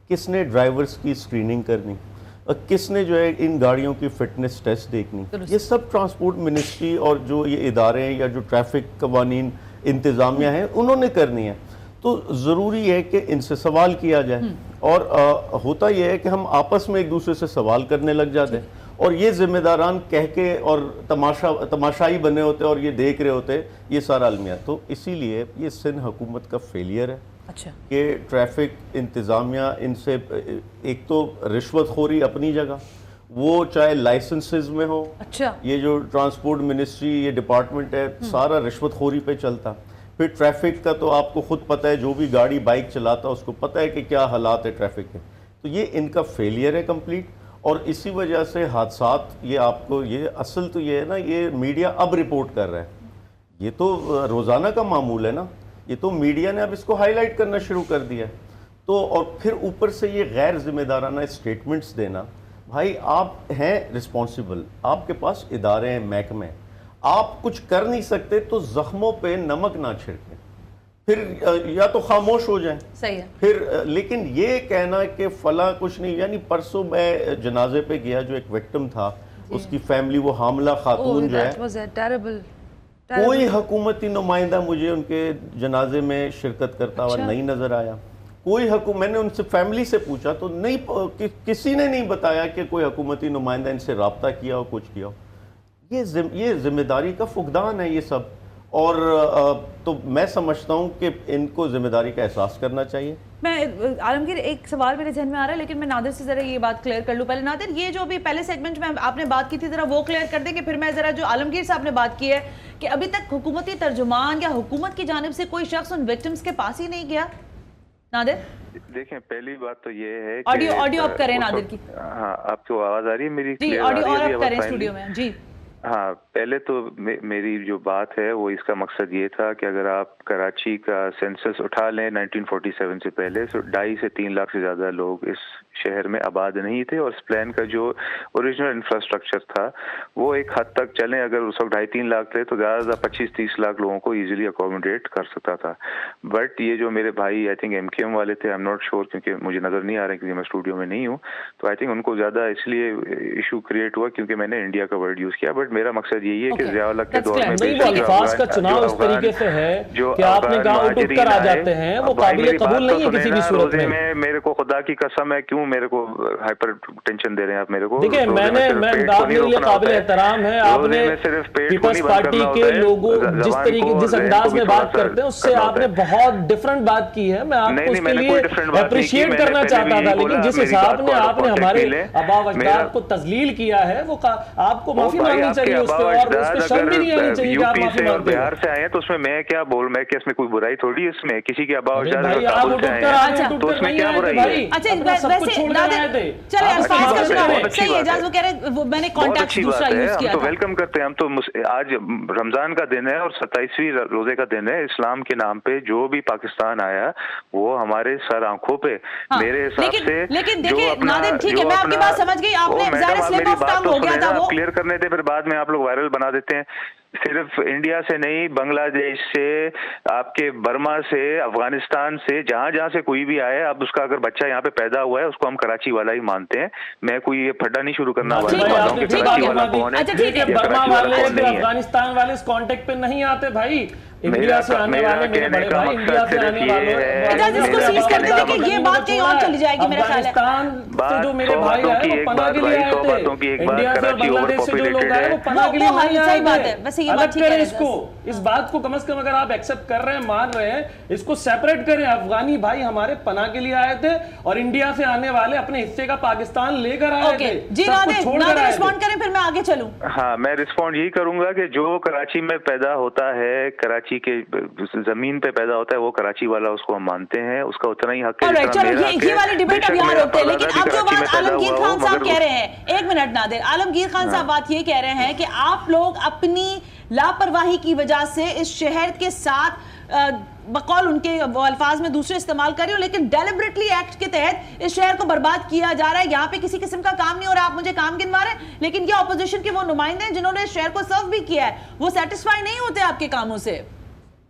किसने ड्राइवर्स की स्क्रीनिंग करनी, किसने जो है इन गाड़ियों की फिटनेस टेस्ट देखनी, ये सब ट्रांसपोर्ट मिनिस्ट्री और जो ये इदारे हैं या जो ट्रैफिक कवानीन इंतज़ामिया है उन्होंने करनी है। तो ज़रूरी है कि इनसे सवाल किया जाए और होता यह है कि हम आपस में एक दूसरे से सवाल करने लग जाते हैं और ये जिम्मेदारान कह के और तमाशाई बने होते और ये देख रहे होते ये सारा अलमिया। तो इसीलिए ये सिंध हुकूमत का फेलियर है। अच्छा, कि ट्रैफिक इंतज़ामिया इनसे एक तो रिश्वतखोरी अपनी जगह, वो चाहे लाइसेंसेस में हो, अच्छा, ये जो ट्रांसपोर्ट मिनिस्ट्री ये डिपार्टमेंट है सारा रिश्वतखोरी पे चलता। फिर ट्रैफिक का तो आपको खुद पता है, जो भी गाड़ी बाइक चलाता उसको पता है कि क्या हालात है ट्रैफिक के। तो ये इनका फेलियर है कंप्लीट और इसी वजह से हादसात ये आपको ये असल तो ये है ना, ये मीडिया अब रिपोर्ट कर रहा है, ये तो रोज़ाना का मामूल है ना, ये तो मीडिया ने अब इसको हाईलाइट करना शुरू कर दिया है। तो और फिर ऊपर से ये गैर जिम्मेदाराना स्टेटमेंट्स देना। भाई आप हैं रिस्पॉन्सिबल, आपके पास इदारे हैं, महकमे, आप कुछ कर नहीं सकते तो जख्मों पे नमक ना छिड़कें, फिर या तो खामोश हो जाएं। सही है। फिर लेकिन ये कहना कि फला कुछ नहीं, यानी परसों मैं जनाजे पे गया, जो एक विक्टिम था उसकी फैमिली, वो हामला खातून जो है, कोई हुकूमती नुमाइंदा मुझे उनके जनाजे में शिरकत करता हुआ नहीं नजर आया। कोई मैंने उनसे फैमिली से पूछा तो नहीं, किसी ने नहीं बताया कि कोई हुकूमती नुमाइंदा इनसे रब्ता किया हो, कुछ किया हो। ये जिम्मेदारी का फुकदान है ये सब। और तो मैं समझता हूँ कि इनको जिम्मेदारी का एहसास करना चाहिए। मैं आलमगीर एक सवाल मेरे जहन में आ रहा है, लेकिन मैं नादिर से ज़रा ये बात क्लियर कर लूँ पहले। नादिर, ये जो अभी पहले सेगमेंट में आपने बात की थी ज़रा वो क्लियर कर देंगे, फिर मैं ज़रा जो आलमगीर साहब ने बात की है कि अभी तक हुकूमती तर्जुमान या हुकूमत की जानिब से कोई शख्स उन विक्टिम्स के पास ही नहीं गया। नादिर देखें, पहली बात तो ये है ऑडियो आप करें नादिर की। हाँ, आपको आवाज आ रही है मेरी? जी, ऑडियो और आप करें स्टूडियो में। जी हाँ, पहले तो मेरी जो बात है वो इसका मकसद ये था कि अगर आप कराची का सेंसस उठा लें 1947 से पहले, तो 2.5 से 3 लाख से ज़्यादा लोग इस शहर में आबाद नहीं थे और इस प्लान का जो ओरिजिनल इंफ्रास्ट्रक्चर था वो एक हद तक चले, अगर उस वक्त 2.5-3 लाख थे तो ज़्यादा 25-30 लाख लोगों को ईजिली अकोमोडेट कर सकता था। बट ये जो मेरे भाई आई थिंक MKM वाले थे, आई एम नॉट श्योर क्योंकि मुझे नज़र नहीं आ रहा है क्योंकि मैं स्टूडियो में नहीं हूँ, तो आई थिंक उनको ज़्यादा इसलिए इशू क्रिएट हुआ क्योंकि मैंने इंडिया का वर्ड यूज़ किया। बट मेरा मकसद यही है कि ज़िया-उल-हक के दौर में अल्फाज का चुनाव इस तरीके से है कि आपने कहा उठ कर आ जाते हैं, वो काबिल कबूल नहीं है किसी भी सूरत में। मेरे को खुदा की कसम है, क्यों मेरे को हाइपर टेंशन दे रहे हैं आप मेरे को? देखिए, मैं काबिल एहतराम है, आपने पीपल्स पार्टी के लोगों जिस अंदाज में बात करते हैं उससे आपने बहुत डिफरेंट बात की है। मैं आपको उसके लिए अप्रिशिएट करना चाहता था, लेकिन जिस हिसाब ने आपने हमारे आबा व अजदाद को तजलील किया है वो आपको माफी मांगनी चाहिए उस पर, और उस पर शर्म भी नहीं आनी चाहिए कि आप माफी मांगते हैं। बिहार से आए हैं तो उसमें मैं क्या बोल, मैं क्या इसमें कोई बुराई थोड़ी है इसमें? किसी के आबा भाई आप उठ कर आए हैं तो उसमें क्या बुराई है? अच्छा, सब कुछ छोड़ कर आए थे। चलिए, अल्फाज का चुनाव सही है, इजाज़त, वो कह रहे वो मैंने कॉन्टेक्स्ट दूसरा यूज किया था। तो वेलकम करते हैं हम तो। आज रमजान का दिन है और 27वीं रोजे का दिन है। इस्लाम के नाम पे जो भी पाकिस्तान आया वो हमारे सर आंखों पे, मेरे हिसाब से। लेकिन देखिए नादिर, ठीक है, मैं आपकी बात समझ गई, आपने स्लिप ऑफ टंग हो गया था वो क्लियर करने थे, फिर बाद में आप लोग वायरल बना देते हैं। सिर्फ इंडिया से नहीं, बांग्लादेश से, आपके बर्मा से, अफगानिस्तान से, जहां जहां से कोई भी आए, अब उसका अगर बच्चा यहाँ पे पैदा हुआ है उसको हम कराची वाला ही मानते हैं। मैं कोई ये फड्डा नहीं शुरू करना वाला हूँ कि कराची वाला कौन है। अच्छा ठीक है, बर्मा वाले अफगानिस्तान वाले इस कांटेक्ट पे नहीं आते भाई। इंडिया से आने वाले मेरे बड़े भाई, इंडिया से आने वाले इसको सीज कर देते कि ये बात कहीं और चली जाएगी मेरा ख्याल है। अफगानिस्तान से जो मेरे भाई आए वो पनाह के लिए आए थे, इंडिया से बांग्लादेश से जो लोग आए वो पनाह के लिए नहीं आए थे। अलग करें इसको, इस बात को कम से कम अगर आप एक्सेप्ट कर रहे हैं, मान रहे हैं, इसको सेपरेट करें। अफगानी भाई हमारे पनाह के लिए आए थे और इंडिया से आने वाले अपने हिस्से का पाकिस्तान लेकर आए थे। जी नादिर रिस्पॉन्ड करें, फिर मैं आगे चलूं। हाँ, मैं रिस्पॉन्ड यही करूंगा कि जो कराची में पैदा होता है, कराची के जमीन पे पैदा होता है, वो कराची वाला उसको हम मानते हैं, उसका उतना ही हक है। ये वाली डिबेट अब यहाँ रोकते हैं, लेकिन अब जो बात आलमगीर खान साहब कह रहे हैं, एक मिनट नादिर, आलमगीर खान साहब बात ये कह रहे हैं कि आप लोग अपनी लापरवाही की वजह से इस शहर के साथ बकौल उनके अल्फाज में दूसरे इस्तेमाल कर रहे हो, लेकिन डेलिबरेटली एक्ट के तहत इस शहर को बर्बाद किया जा रहा है। यहाँ पे किसी किस्म का काम नहीं हो रहा, आप मुझे काम गिनवा रहे हैं, लेकिन ये ऑपोजिशन के वो नुमाइंदे हैं जिन्होंने इस शहर को सर्व भी किया है, वो सेटिस्फाई नहीं होते आपके कामों से।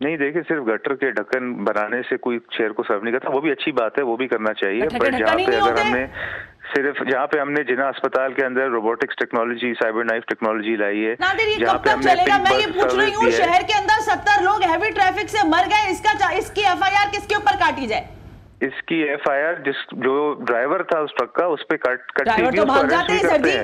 नहीं, देखिए, सिर्फ गटर के ढक्कन बनाने से कोई शहर को सर्व नहीं करता, वो भी अच्छी बात है, वो भी करना चाहिए। पर जहाँ पे अगर हमने जहाँ पे हमने जिना अस्पताल के अंदर robotics technology, cyber knife technology लाई है, जहाँ पे हमने चलेगा, मैं ये पूछ रही हूँ, शहर के अंदर 70 लोग हैवी ट्रैफिक से मर गए, इसकी एफआईआर किसके ऊपर काटी जाए? इसकी एफआईआर जो ड्राइवर था उस ट्रक का, उस पे ड्राइवर तो भाग जाते हैं सर जी,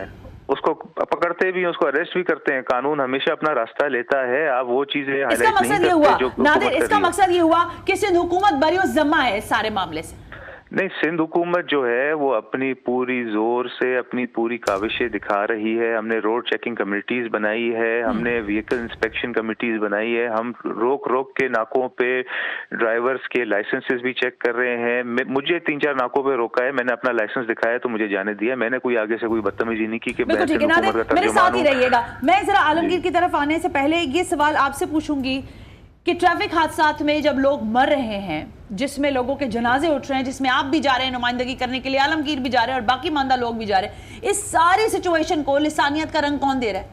उसको पकड़ते भी, उसको अरेस्ट भी करते हैं। कानून हमेशा अपना रास्ता लेता है, आप वो चीजें इसका मकसद ये हुआ नादिर, इसका मकसद ये हुआ कि सिंध हुकूमत बरी और ज़म्मा है इस सारे मामले से। नहीं, सिंध हुकूमत जो है वो अपनी पूरी जोर से अपनी पूरी काविशें दिखा रही है। हमने रोड चेकिंग कमेटीज बनाई है, हमने व्हीकल इंस्पेक्शन कमेटीज बनाई है, हम रोक रोक के नाकों पे ड्राइवर्स के लाइसेंसेस भी चेक कर रहे हैं। मुझे 3-4 नाकों पे रोका है, मैंने अपना लाइसेंस दिखाया तो मुझे जाने दिया, मैंने कोई आगे से कोई बदतमीजी नहीं की कि मेरे साथ ही रहिएगा। मैं जरा आलमगीर की तरफ आने से पहले ये सवाल आपसे पूछूंगी कि ट्रैफिक हादसात में जब लोग मर रहे हैं, जिसमें लोगों के जनाजे उठ रहे हैं, जिसमें आप भी जा रहे हैं नुमाइंदगी करने के लिए, आलमगीर भी जा रहे हैं और बाकी मानदा लोग भी जा रहे हैं, इस सारी सिचुएशन को लिसानियत का रंग कौन दे रहा है?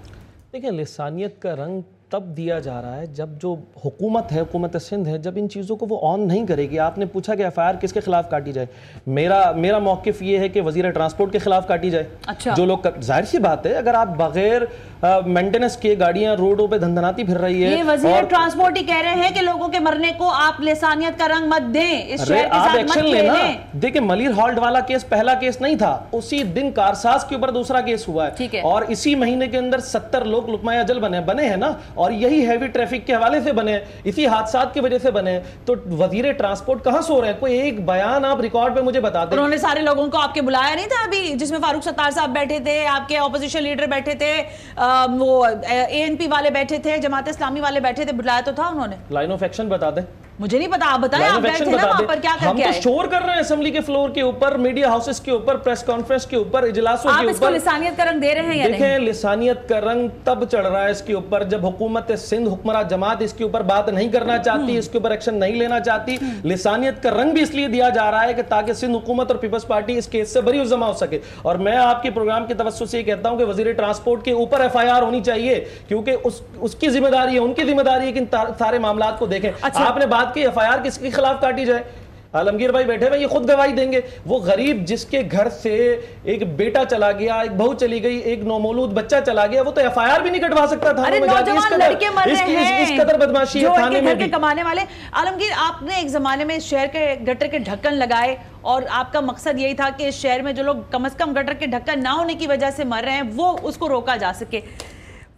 देखिए, लिसानियत का रंग तब दिया जा रहा है जब जो हुकूमत है, हुकूमत सिंध है, जब इन चीज़ों को वो ऑन नहीं करेगी। आपने पूछा कि एफआईआर किसके खिलाफ काटी जाए, मेरा मौक़िफ़ ये है कि वज़ीर ट्रांसपोर्ट के खिलाफ काटी जाए। अच्छा। जो लोग, जाहिर सी बात है, अगर आप बगैर मेंटेनेंस के गाड़ियां रोडों पे धंधनाती फिर रही है, ये वज़ीर ट्रांसपोर्ट ही कह रहे हैं कि लोगों के मरने को आप लिसानियत का रंग मत दें, इस शहर के साथ मत खेलें। देखिए, मलिर हॉल्ट वाला केस पहला केस नहीं था, उसी दिन कारसाज के ऊपर दूसरा केस हुआ है, और इसी महीने के अंदर 70 लोग लुकमाए अजल बने हैं ना, और यही हैवी ट्रैफिक के हवाले से बने, इसी हादसात की वजह से बने। तो वजीर ट्रांसपोर्ट कहां सो रहे हैं? कोई एक बयान आप रिकॉर्ड पे मुझे बता दें। उन्होंने सारे लोगों को आपके बुलाया नहीं था अभी, जिसमें फारूक सत्तार साहब बैठे थे, आपके ऑपोजिशन लीडर बैठे थे, वो एएनपी वाले बैठे थे, जमात इस्लामी वाले बैठे थे, बुलाया तो था उन्होंने? लाइन ऑफ एक्शन बता दें। मुझे नहीं पता, आप बताएं, आप बैठे ना वहां पर, क्या करके हम तो शोर कर रहे हैं असेंबली के फ्लोर के ऊपर, मीडिया हाउसेस के ऊपर, प्रेस कॉन्फ्रेंस के ऊपर, इजलासों के ऊपर। आप इसको लिसानियत का रंग दे रहे हैं या नहीं? देखें, लिसानियत का रंग तब चढ़ रहा है इसके ऊपर जब हुकूमत सिंध, हुक्मरान जमात इसके ऊपर बात नहीं करना चाहती, इसके ऊपर एक्शन नहीं लेना चाहती। लिसानियत का रंग भी इसलिए दिया जा रहा है कि ताकि सिंध हुकूमत और पीपल्स पार्टी इस केस से बरी जमा हो सके। और मैं आपके प्रोग्राम की तवज्जो से कहता हूं कि वजीर ट्रांसपोर्ट के ऊपर एफआईआर होनी चाहिए, क्योंकि उसकी जिम्मेदारी है, उनकी जिम्मेदारी है कि इन सारे मामलात को देखें। आपने बात की एफआईआर किसके खिलाफ काटी जाए, आलमगीर भाई बैठे हुए ये खुद गवाही देंगे। वो गरीब जिसके घर से एक बेटा चला गया, एक बहू चली गई, एक नौमौलूद बच्चा चला गया, वो तो एफआईआर भी नहीं कटवा सकता था। इस कदर बदमाशी है थाने में भी। कमाने वाले आलमगीर, आपने एक जमाने में इस शहर के गटर के ढक्कन लगाए और आपका मकसद यही था कि इस शहर में जो लोग कम से कम गटर के ढक्कन ना होने की वजह से मर रहे हैं, वो उसको रोका जा सके।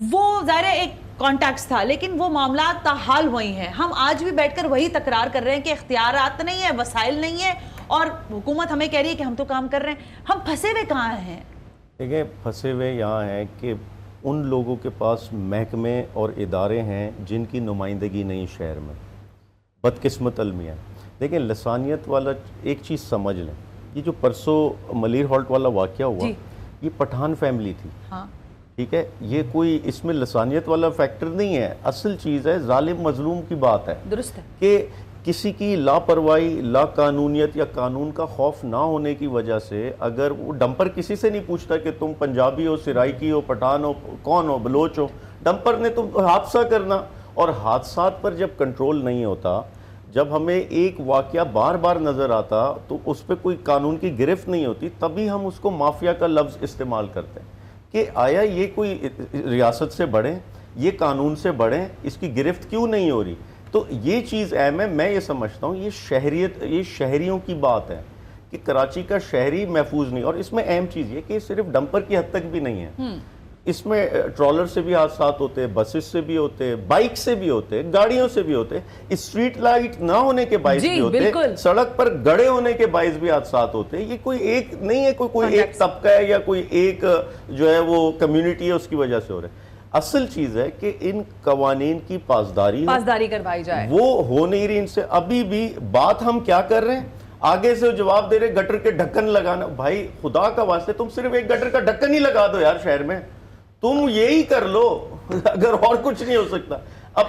वो ज़ाहिर एक कॉन्टैक्ट था, लेकिन वो मामला ताहाल वही हैं। हम आज भी बैठकर वही तकरार कर रहे हैं कि इख्तियारात नहीं है, वसाइल नहीं है, और हुकूमत हमें कह रही है कि हम तो काम कर रहे हैं। हम फंसे हुए कहाँ हैं? देखिए, फंसे हुए यहाँ हैं कि उन लोगों के पास महकमे और इदारे हैं जिनकी नुमाइंदगी नहीं शहर में। बदकिस्मत अलमिया। देखिए, लसानियत वाला एक चीज़ समझ लें, ये जो परसों मलिर हॉल्ट वाला वाक़या हुआ, ये पठान फैमिली थी। हाँ। ठीक है, ये कोई इसमें लसानियत वाला फैक्टर नहीं है। असल चीज़ है जालिम मजलूम की बात है। दुरुस्त है कि किसी की लापरवाही, लाकानूनियत या कानून का खौफ ना होने की वजह से, अगर वो डंपर किसी से नहीं पूछता कि तुम पंजाबी हो, सिराइकी हो, पठान हो, कौन हो, बलोच हो, डंपर ने तो हादसा करना। और हादसात पर जब कंट्रोल नहीं होता, जब हमें एक वाक़या बार बार नज़र आता तो उस पर कोई कानून की गिरफ्त नहीं होती, तभी हम उसको माफिया का लफ्ज़ इस्तेमाल करते हैं कि आया ये कोई रियासत से बढ़े, ये कानून से बढ़े, इसकी गिरफ्त क्यों नहीं हो रही। تو یہ چیز اہم ہے. میں یہ سمجھتا ہوں یہ شہریوں کی بات ہے کہ کراچی کا شہری محفوظ نہیں. اور اس میں اہم چیز یہ کہ صرف ڈمپر کی حد تک بھی نہیں ہے, اس میں ٹرالر سے بھی حادثات ہوتے ہیں, بسز سے بھی ہوتے ہیں, بائک سے بھی ہوتے ہیں, گاڑیوں سے بھی ہوتے ہیں, اسٹریٹ لائٹ نہ ہونے کے باعث بھی ہوتے ہیں, سڑک پر گڑے ہونے کے باعث بھی حادثات ہوتے ہیں. یہ کوئی ایک نہیں ہے, کوئی ایک طبقہ ہے یا کوئی ایک جو ہے وہ کمیونٹی ہے اس کی وجہ سے ہو رہا ہے. اصل چیز ہے کہ ان قوانین کی پاسداری کروائی جائے, وہ ہو نہیں رہی ان سے. ابھی بھی بات ہم کیا کر رہے ہیں, آگے سے جواب دے رہے گٹر کے ڈھکن لگانا. بھائی خدا کا واسطے تم صرف ایک گٹر کا ڈھکن ہی لگا دو یار شہر میں, تم یہی کر لو اگر اور کچھ نہیں ہو سکتا. اب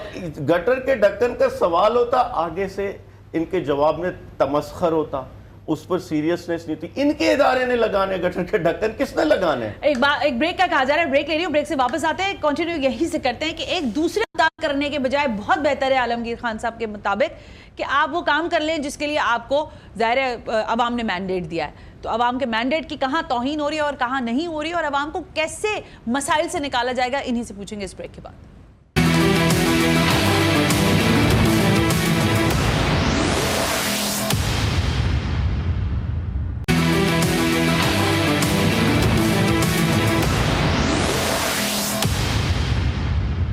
گٹر کے ڈھکن کا سوال ہوتا, آگے سے ان کے جواب میں تمسخر ہوتا, اس پر سیریسنس نہیں تھی. ان کے ادارے نے لگانے گٹر کے ڈھکن, کس نے لگانے؟ ایک بریک کا کہا جا رہا ہے, بریک لے رہی ہوں, بریک سے واپس آتے ہیں, کنٹینیو یہی سے کرتے ہیں کہ ایک دوسرے کام کرنے کے بجائے بہت بہتر ہے عالمگیر خان صاحب کے مطابق کہ آپ وہ کام کر لیں جس کے لیے آپ کو ظاہر عوام نے مینڈیٹ دیا ہے. تو عوام کے مینڈیٹ کی کہاں توہین ہو رہی ہے اور کہاں نہیں ہو رہی ہے, اور عوام کو کیسے مسائل سے نکالا جائے گا, انہی سے پوچھیں گے اس بریک کے بعد.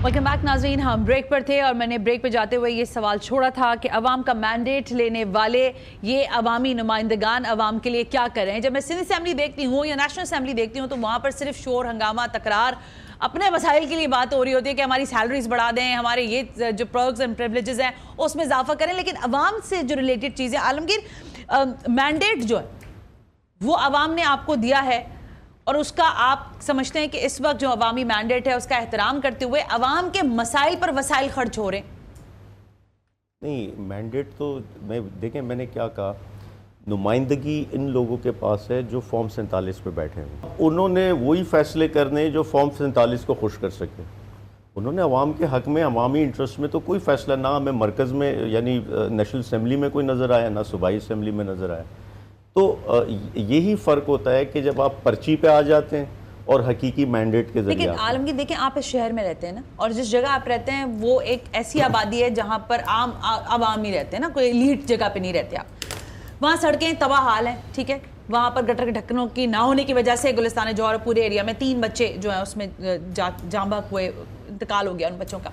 ویلکم بیک ناظرین, ہم بریک پر تھے اور میں نے بریک پہ جاتے ہوئے یہ سوال چھوڑا تھا کہ عوام کا مینڈیٹ لینے والے یہ عوامی نمائندگان عوام کے لیے کیا کریں. جب میں سندھ اسمبلی دیکھتی ہوں یا نیشنل اسمبلی دیکھتی ہوں تو وہاں پر صرف شور ہنگامہ تکرار, اپنے مسائل کے لیے بات ہو رہی ہوتی ہے کہ ہماری سیلریز بڑھا دیں, ہمارے یہ جو پرکس اینڈ پریولیجز ہیں اس میں اضافہ کریں. لیکن عوام سے جو ریلیٹڈ چیزیں, عالمگیر مینڈیٹ جو ہے وہ عوام نے آپ کو دیا ہے اور اس کا آپ سمجھتے ہیں کہ اس وقت جو عوامی مینڈیٹ ہے اس کا احترام کرتے ہوئے عوام کے مسائل پر وسائل خرچ ہو رہے ہیں؟ نہیں, مینڈیٹ تو دیکھیں میں نے کیا کہا, نمائندگی ان لوگوں کے پاس ہے جو فارم 47 پہ بیٹھے ہیں. انہوں نے وہی فیصلے کرنے جو فارم 47 کو خوش کر سکے. انہوں نے عوام کے حق میں, عوامی انٹرسٹ میں تو کوئی فیصلہ نہ ہمیں مرکز میں یعنی نیشنل اسمبلی میں کوئی نظر آیا, نہ صوبائی اسمبلی میں نظر آیا. تو یہی فرق ہوتا ہے کہ جب آپ پرچی پہ آ جاتے ہیں اور حقیقی مینڈیٹ کے ذریعے. لیکن عالمگیر دیکھیں, آپ اس شہر میں رہتے ہیں نا, اور جس جگہ آپ رہتے ہیں وہ ایک ایسی آبادی ہے جہاں پر عام عوام ہی رہتے ہیں نا, کوئی ایلیٹ جگہ پہ نہیں رہتے آپ. وہاں سڑکیں تباہ حال ہیں, ٹھیک ہے, وہاں پر گٹر کے ڈھکنوں کی نہ ہونے کی وجہ سے گلستان جوہر پورے ایریا میں 3 بچے جو ہیں اس میں جاں بحق ہوئے, انتقال ہو گیا ان بچوں کا.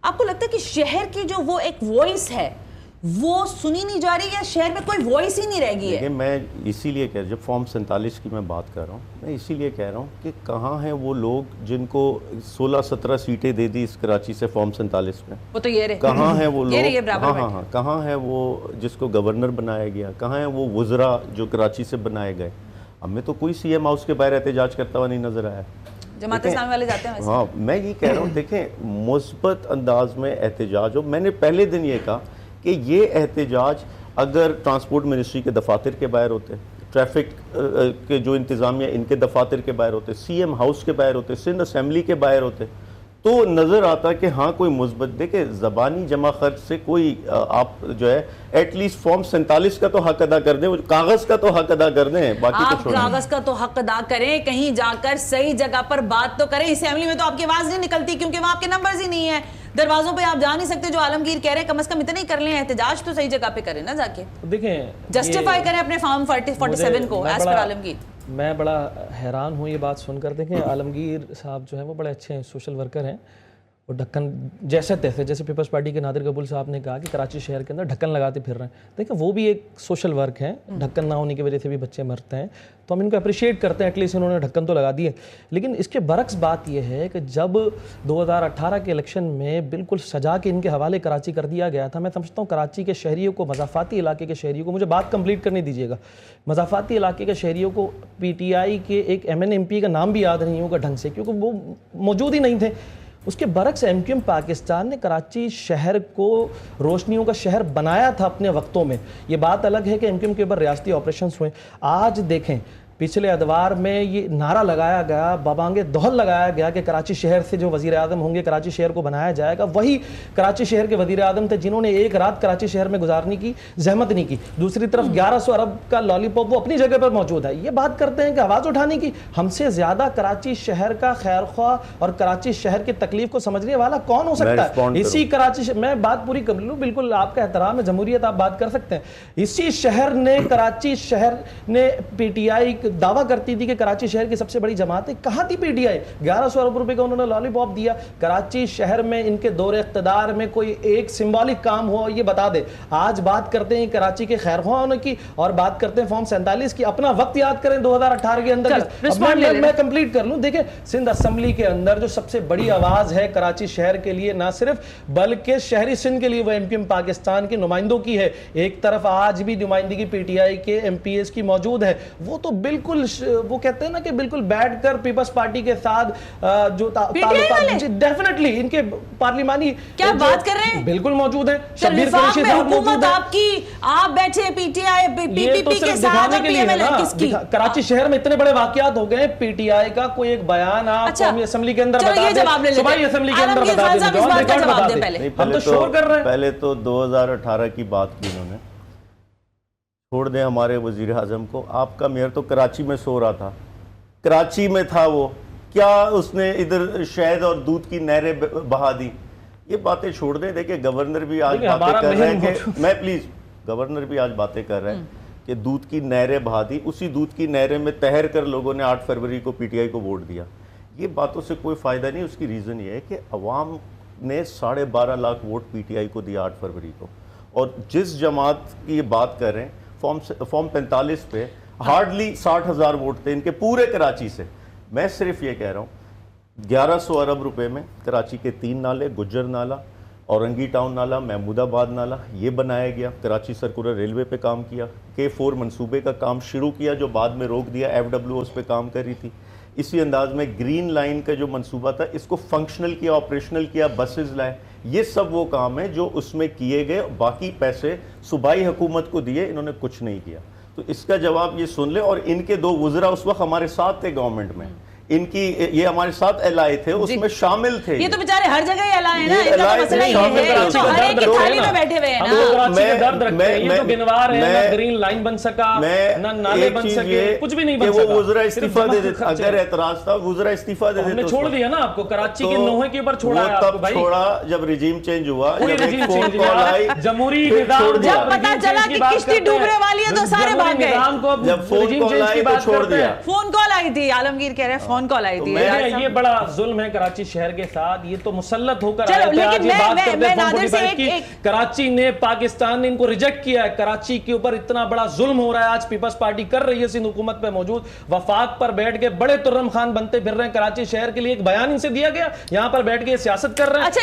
آپ کو لگتا ہے کہ شہر کی جو وہ ایک وائس ہے وہ سنی نہیں جا رہی, یا شہر میں کوئی وائس ہی نہیں رہ گئی ہے؟ میں اسی لیے کہہ, جب فارم 47 کی میں بات کر رہا ہوں, میں اسی لیے کہہ رہا ہوں کہ کہاں ہیں وہ لوگ جن کو 16-17 سیٹیں دے دی اس کراچی سے فارم 47 میں, وہ تو یہ رہے. کہاں ہیں وہ لوگ, ہاں کہاں ہے وہ جس کو گورنر بنایا گیا, کہاں ہیں وہ وزراء جو کراچی سے بنائے گئے. ہمیں تو کوئی سی ایم ہاؤس کے باہر احتجاج کرتا ہوا نہیں نظر آیا. جماعت اسلامی والے جاتے ہیں. ہاں, میں یہ کہہ رہا ہوں, دیکھیں مثبت انداز میں احتجاج ہو. میں نے پہلے دن یہ کہا کہ یہ احتجاج اگر ٹرانسپورٹ منسٹری کے دفاتر کے باہر ہوتے, ٹریفک کے جو انتظامیہ ان کے دفاتر کے باہر ہوتے, سی ایم ہاؤس کے باہر ہوتے, سندھ اسمبلی کے باہر ہوتے, تو نظر آتا کہ ہاں کوئی مثبت. دیکھیں زبانی جمع خرچ سے کوئی آپ جو ہے ایٹ لیسٹ فارم 47 کا تو حق ادا کر دیں, کاغذ کا تو حق ادا کر دیں, باقی تو چھوڑیں. کاغذ کا تو حق ادا کریں, کہیں جا کر صحیح جگہ پر بات تو کریں. اسمبلی میں تو آپ کی آواز نہیں نکلتی کیونکہ وہاں آپ کے نمبرز ہی نہیں ہیں, دروازوں پہ آپ جا نہیں سکتے. جو عالمگیر کہہ رہے ہیں کم از کم اتنا ہی کر لیں, احتجاج تو صحیح جگہ پہ کریں نا, جا کے دیکھیں جسٹیفائی کریں اپنے فارم 47 کو ایز پر عالمگیر. میں بڑا حیران ہوں یہ بات سن کر. دیکھیں عالمگیر صاحب جو ہیں وہ بڑے اچھے ہیں, سوشل ورکر ہیں. وہ ڈھکن جیسے پیپلز پارٹی کے نادر قبول صاحب نے کہا کہ کراچی شہر کے اندر ڈھکن لگاتے پھر رہے ہیں. دیکھیں وہ بھی ایک سوشل ورک ہے, ڈھکن نہ ہونے کی وجہ سے بھی بچے مرتے ہیں, تو ہم ان کو اپریشیٹ کرتے ہیں, ایٹ لیسٹ انہوں نے ڈھکن تو لگا دیے. لیکن اس کے برعکس بات یہ ہے کہ جب 2018 کے الیکشن میں بالکل سجا کے ان کے حوالے کراچی کر دیا گیا تھا, میں سمجھتا ہوں کراچی کے شہریوں کو, مضافاتی علاقے کے شہریوں کو, مجھے بات کمپلیٹ کرنے دیجیے گا, مضافاتی علاقے کے شہریوں کو پی ٹی آئی کے ایک MN MP کا نام بھی یاد نہیں ہوگا ڈھنگ سے, کیونکہ وہ موجود ہی نہیں تھے. اس کے برعکس MQM پاکستان نے کراچی شہر کو روشنیوں کا شہر بنایا تھا اپنے وقتوں میں. یہ بات الگ ہے کہ MQM کے اوپر ریاستی آپریشنز ہوئے. آج دیکھیں पिछले अदवार में ये नारा लगाया गया, बबांगे दोहल लगाया गया कि कराची शहर से जो वजीर आज़म होंगे कराची शहर को बनाया जाएगा, वही कराची शहर के वजीर आज़म थे जिन्होंने एक रात कराची शहर में गुजारने की जहमत नहीं की। दूसरी तरफ 1100 अरब का लॉलीपॉप वो अपनी जगह पर मौजूद है। ये बात करते हैं कि आवाज़ उठाने की, हमसे ज़्यादा कराची शहर का खैर ख्वाह और कराची शहर की तकलीफ को समझने वाला कौन हो सकता है? इसी कराची, मैं बात पूरी कर लूँ, बिल्कुल आपका एहतराम है, जमहूरियत, आप बात कर सकते हैं। इसी शहर ने, कराची शहर ने, पीटीआई दावा करती थी कि कराची शहर की सबसे बड़ी जमात है, कहाँ थी पीटीआई? 1100 अरब रुपए का उन्होंने लॉलीपॉप दिया। कराची शहर में इनके दौरे इख्तिदार में कोई एक सिंबॉलिक काम हो ये बता दे। आज बात करते हैं कराची के खैरख्वाहों की और बात करते हैं फॉर्म 47 की। अपना वक्त याद करें 2018 के अंदर। मैं कंप्लीट कर लूं। देखिए, सिंध असेंबली के अंदर जो सबसे बड़ी आवाज है कराची शहर के लिए, ना सिर्फ बल्कि शहरी सिंध के लिए, वो एमक्यूएम पाकिस्तान के नुमाइंदों की है। एक तरफ आज भी नुमाइंदगी पीटीआई के एमपीएस की मौजूद है। वो तो बिल्कुल, वो कहते हैं ना कि बिल्कुल बैठकर पीपल्स पार्टी के साथ जो डेफिनेटली इनके पार्लिमानी, क्या बात कर रहे हैं, बिल्कुल मौजूद है। शब्बीर कुरैशी साहब मौजूद है। आपकी, आप बैठे पीटीआई पीपीपी के साथ और पीएमएल किसकी? कराची शहर में इतने बड़े वाकयात हो गए, पीटीआई का कोई एक बयान आप कौमी असेंबली के अंदर बता दें, सूबाई असेंबली के अंदर बता दें। हम तो शोर कर रहे हैं। पहले तो 2018 की बात की इन्होंने, छोड़ दें हमारे वजीर आजम को। आपका मेयर तो कराची में सो रहा था, कराची में था वो, क्या उसने इधर शहद और दूध की नहरें बहा दी? ये बातें छोड़ दें। देखिए, गवर्नर भी आज बातें कर रहे हैं कि मैं प्लीज, गवर्नर भी आज बातें कर रहे हैं कि दूध की नहरें बहा दी। उसी दूध की नहरें में तैर कर लोगों ने 8 फरवरी को पीटीआई को वोट दिया। ये बातों से कोई फायदा नहीं। उसकी रीजन ये है कि अवाम ने 12.5 लाख वोट पीटीआई को दिया 8 फरवरी को। और जिस जमात की ये बात कर रहे हैं, फॉर्म 45 पे हार्डली 60,000 वोट थे इनके पूरे कराची से। मैं सिर्फ ये कह रहा हूँ, 1100 अरब रुपए में कराची के 3 नाले, गुज्जर नाला, औरंगी टाउन नाला, महमूदाबाद नाला, ये बनाया गया। कराची सर्कुलर रेलवे पे काम किया, K4 मंसूबे का काम शुरू किया जो बाद में रोक दिया, FWO उस पे काम कर रही थी। इसी अंदाज में ग्रीन लाइन का जो मंसूबा था, इसको फंक्शनल किया, ऑपरेशनल किया, बसेस लाए। ये सब वो काम है जो उसमें किए गए। बाकी पैसे सूबाई हुकूमत को दिए, इन्होंने कुछ नहीं किया। तो इसका जवाब ये सुन ले। और इनके 2 वज़रा उस वक्त हमारे साथ थे गवर्नमेंट में, इनकी ये हमारे साथ एलाए थे, उसमें शामिल थे। ये तो बेचारे हर जगह ही एलाए ना, इनका तो मसला ये है, तो हर एक की थाली में बैठे हुए हैं ना। ये तो गिनवार है, ना ग्रीन लाइन बन सका, ना नाले बन सके, कुछ भी नहीं बन सका। वो वज़रा इस्तीफा दे देते, अगर एतराज था वज़रा इस्तीफा दे देते। हमने छोड़ दिया ना आपको, कराची के नोहे के ऊपर छोड़ा है आपको भाई। छोड़ा जब रिजीम चेंज हुआ, जमहूरी निजाम, जब पता चला कि किश्ती डूबने वाली है तो सारे भाग गए। जब फोन कॉल आई तो छोड़ दिया। फोन कॉल आई थी, आलमगीर कह रहे हैं फोन कॉल आई थी। ये बड़ा जुल्म है कराची शहर के साथ। ये तो मुसल्लत होकर चलो, आए थे। आज ये बात करते हैं नादिर से कराची ने, पाकिस्तान ने इनको रिजेक्ट किया है। कराची के ऊपर इतना बड़ा जुल्म हो रहा है। आज पीपल्स पार्टी कर रही है सिंध हुकूमत पे मौजूद, वफाक पर बैठ के बड़े तुर्रम खान बनते फिर रहे हैं। कराची शहर के लिए एक बयान इनसे दिया गया, यहाँ पर बैठ के सियासत कर रहे हैं। अच्छा,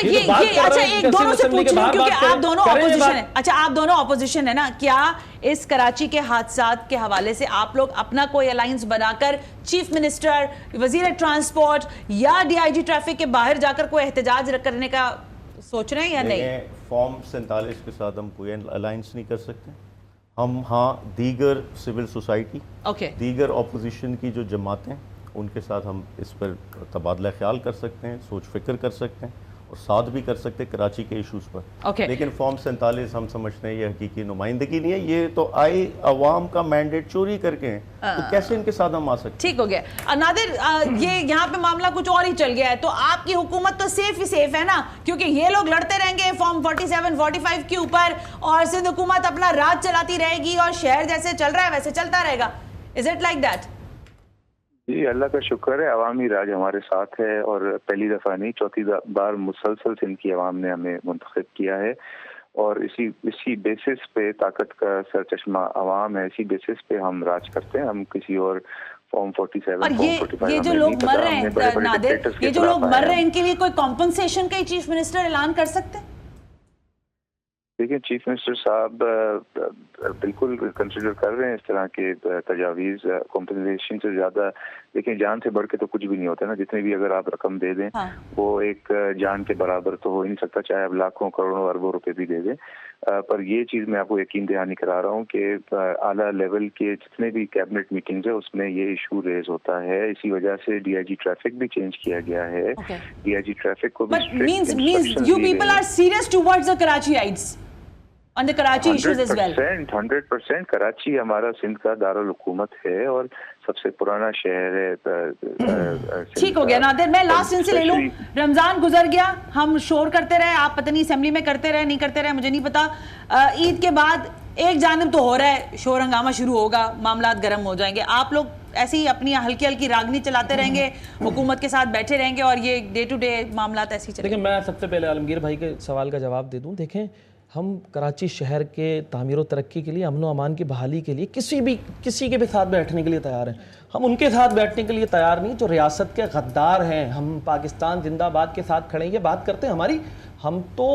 एक दोनों से पूछ लूं, क्योंकि आप दोनों ऑपोजिशन है। अच्छा, आप दोनों ऑपोजिशन है ना, क्या इस कराची के हादसात के हवाले से आप लोग अपना कोई अलायंस बनाकर चीफ मिनिस्टर, वजीर ट्रांसपोर्ट या डीआईजी ट्रैफिक के बाहर जाकर कोई एहतजाज करने का सोच रहे हैं या नहीं? फॉर्म 47 के साथ हम कोई अलायंस नहीं कर सकते। हम दीगर सिविल सोसाइटी, दीगर ऑपोजिशन की जो जमातें, उनके साथ हम इस पर तबादला ख्याल कर सकते हैं, सोच फिक्र कर सकते हैं और साथ भी कर सकते हैं कराची के इशूज़ पर। लेकिन फॉर्म 47 हम समझते हैं ये हकीकी नुमाइंदगी नहीं है। ये तो आई अवाम का मैंडेट चोरी करके हैं, तो कैसे इनके साथ हम आ सकते? ठीक हो गया नादिर, ये यहाँ पे मामला कुछ और ही चल गया है। तो आपकी हुकूमत तो सेफ ही सेफ है ना, क्योंकि ये लोग लड़ते रहेंगे फॉर्म 47, 45 के ऊपर और सिंध हुकूमत अपना राज चलाती रहेगी और शहर जैसे चल रहा है वैसे चलता रहेगा। Is it like that? जी, अल्लाह का शुक्र है, अवामी राज हमारे साथ है और पहली दफ़ा नहीं, चौथी बार मुसलसल सिंध की अवाम ने हमें मुंतखब किया है। और इसी बेसिस पे ताकत का सरचश्मा अवाम है, इसी बेसिस पे हम राज करते हैं। हम किसी और फॉर्म 47, और ये जो लोग मर रहे हैं नादिर, ये जो लोग मर रहे हैं, इनके लिए कोई कॉम्पनसेशन का चीफ मिनिस्टर ऐलान कर सकते हैं? देखिए, चीफ मिनिस्टर साहब बिल्कुल कंसिडर कर रहे हैं इस तरह के तजावीज़। कॉम्पनसेशन से ज़्यादा लेकिन जान से बढ़ के तो कुछ भी नहीं होता ना, जितने भी अगर आप रकम दे दें वो एक जान के बराबर तो हो ही नहीं सकता, चाहे आप लाखों करोड़ों अरबों रुपए भी दे दें। पर ये चीज़ मैं आपको यकीन दहानी करा रहा हूँ कि आला लेवल के जितने भी कैबिनेट मीटिंग्स है उसमें ये इशू रेज होता है। इसी वजह से डीआईजी ट्रैफिक भी चेंज किया गया है। डीआईजी ट्रैफिक को भी means you people are serious towards the Karachiites and the Karachi issues as well. 100% Karachi हमारा सिंध का दारुल हुकूमत है और सबसे पुराना शहर है। ठीक हो गया नादिर, मैं लास्ट इनसे ले लूं। रमजान गुजर गया, हम शोर करते रहे, आप पता नहीं असेंबली में करते रहे नहीं करते रहे मुझे नहीं पता। ईद के बाद एक जानब तो हो रहा है शोर हंगामा शुरू होगा, मामलात गर्म हो जाएंगे, आप लोग ऐसे ही अपनी हल्की हल्की रागनी चलाते रहेंगे, हुकूमत के साथ बैठे रहेंगे और ये डे टू डे मामलात ऐसे ही चलेंगे? देखिए, मैं सबसे पहले आलमगीर भाई के सवाल का जवाब दे दूं। देखें, हम कराची शहर के तामीर व तरक्की के लिए, अमन व अमान की बहाली के लिए किसी के भी साथ बैठने के लिए तैयार हैं। हम उनके साथ बैठने के लिए तैयार नहीं जो रियासत के गद्दार हैं। हम पाकिस्तान जिंदाबाद के साथ खड़े हैं, ये बात करते हैं हमारी। हम तो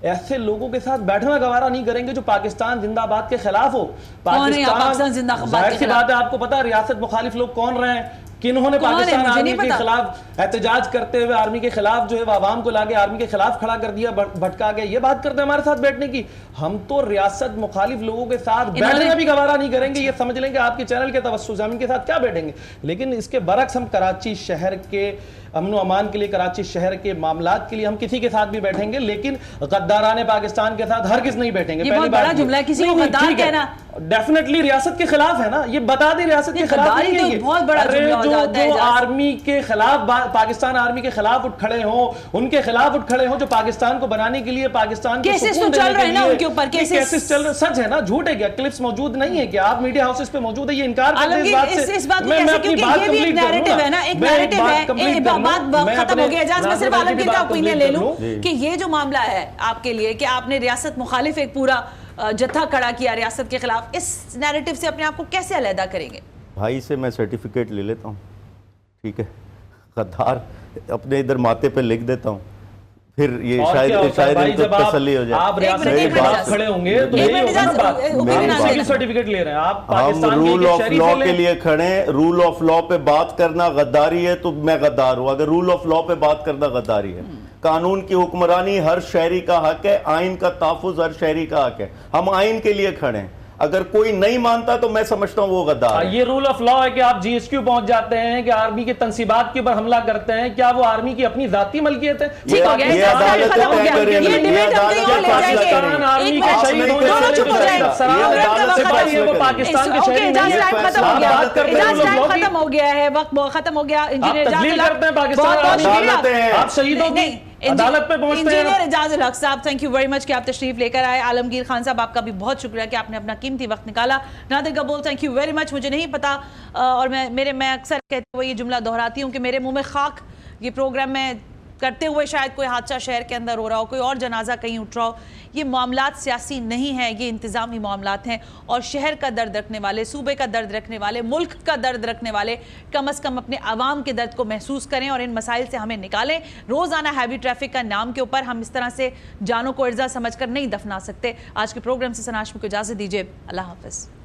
ऐसे लोगों के साथ बैठना गवारा नहीं करेंगे जो पाकिस्तान जिंदाबाद के खिलाफ हो। पाकिस्तान जाहिर सी बात है, आपको पता है रियासत मुखालिफ लोग कौन रहे हैं, किन्होंने पाकिस्तान आर्मी के खिलाफ एहतजाज करते हुए आर्मी के खिलाफ जो है वो आवाम को लाके आर्मी के खिलाफ खड़ा कर दिया, भटका गया। ये बात करते हैं हमारे साथ बैठने की। हम तो रियासत मुखालिफ लोगों के साथ बैठना भी गवारा नहीं करेंगे। ये समझ लेंगे आपके चैनल के तवस्सुस हम इनके साथ क्या बैठेंगे। लेकिन इसके बरक्स हम कराची शहर के अमन व अमान के लिए, कराची शहर के मामलात के लिए हम किसी के साथ भी बैठेंगे, लेकिन गद्दाराने पाकिस्तान के साथ हरगिज़ नहीं बैठेंगे। पहली बड़ा जुमला है, किसी को गद्दार कहना डेफिनेटली रियासत के खिलाफ है ना, ये बता दें रियासत के खिलाफ नहीं है। बहुत बड़ा जो आर्मी के खिलाफ, पाकिस्तान आर्मी के खिलाफ उठ खड़े हों, उनके खिलाफ उठ खड़े हों, जो पाकिस्तान को बनाने के लिए, पाकिस्तान को केसेस तो चल रहे हैं ना उनके ऊपर, केसेस चल रहे। सच है ना, झूठ है क्या? क्लिप्स मौजूद नहीं है क्या? आप मीडिया हाउसेस पे मौजूद है, ये इनकार करते हैं इस बात से। इस बात को कैसे, क्योंकि ये भी एक नैरेटिव है ना, एक नैरेटिव है। बात खत्म हो गया। इजाज़, मैं सिर्फ आलमगीर का ओपिनियन ले लूं कि ये जो मामला है आपके लिए कि आपने रियासत मुखालिफ एक पूरा जत्था खड़ा किया रियासत के खिलाफ, इस नैरेटिव से अपने आप को कैसे अलहदा करेंगे? भाई से मैं सर्टिफिकेट ले लेता हूँ, ठीक है, गद्दार अपने इधर माथे पे लिख देता हूँ, फिर ये शायद इनको तसल्ली हो जाए। आप रियासत के खिलाफ खड़े होंगे तो यही होगा ना बात। आप सर्टिफिकेट ले रहे हैं, आप पाकिस्तान हम रूल ऑफ लॉ के लिए खड़े हैं। रूल ऑफ लॉ पे बात करना गद्दारी है तो मैं गद्दार हूँ। अगर रूल ऑफ लॉ पे बात करना गद्दारी है, कानून की हुक्मरानी हर शहरी का हक है, आइन का तहफ़्फ़ुज़ हर शहरी का हक है। हम आइन के लिए खड़े हैं। अगर कोई नहीं मानता तो मैं समझता हूँ वो गद्दार है। ये रूल ऑफ लॉ है कि आप जीएसक्यू पहुंच जाते हैं, कि आर्मी की तंसीबात के ऊपर हमला करते हैं, क्या वो आर्मी की अपनी जाती मलकियत है? ठीक हो गया, ये अदालत तय करेगी, ये डिबेट हम कहीं और ले जाएंगे। आर्मी के शहीद हो जाए वो पाकिस्तान के शहरी नहीं है। खत्म हो गया, खत्म हो गया है, वक्त खत्म हो गया। इंजीनियर करते हैं पाकिस्तान, आप शहीदों की अदालत पे पहुंचते हैं। इंजीनियर इजाज़ उल हक साहब, थैंक यू वेरी मच कि आप तशरीफ लेकर आए। आलमगीर खान साहब, आपका भी बहुत शुक्रिया कि आपने अपना कीमती वक्त निकाला। नादिर कबूल, थैंक यू वेरी मच। मुझे नहीं पता और मैं अक्सर कहते हुए ये जुमला दोहराती हूँ कि मेरे मुंह में खाक, ये प्रोग्राम में करते हुए शायद कोई हादसा शहर के अंदर हो रहा हो, कोई और जनाजा कहीं उठ रहा हो। ये मामलात सियासी नहीं है, ये इंतज़ामी मामलात हैं और शहर का दर्द रखने वाले, सूबे का दर्द रखने वाले, मुल्क का दर्द रखने वाले कम अज़ कम अपने आवाम के दर्द को महसूस करें और इन मसाइल से हमें निकालें। रोज़ाना हैवी ट्रैफिक का नाम के ऊपर हम इस तरह से जानों को इर्जा समझ कर नहीं दफना सकते। आज के प्रोग्राम से सना हाशमी को इजाज़त दीजिए। अल्लाह हाफ़िज़।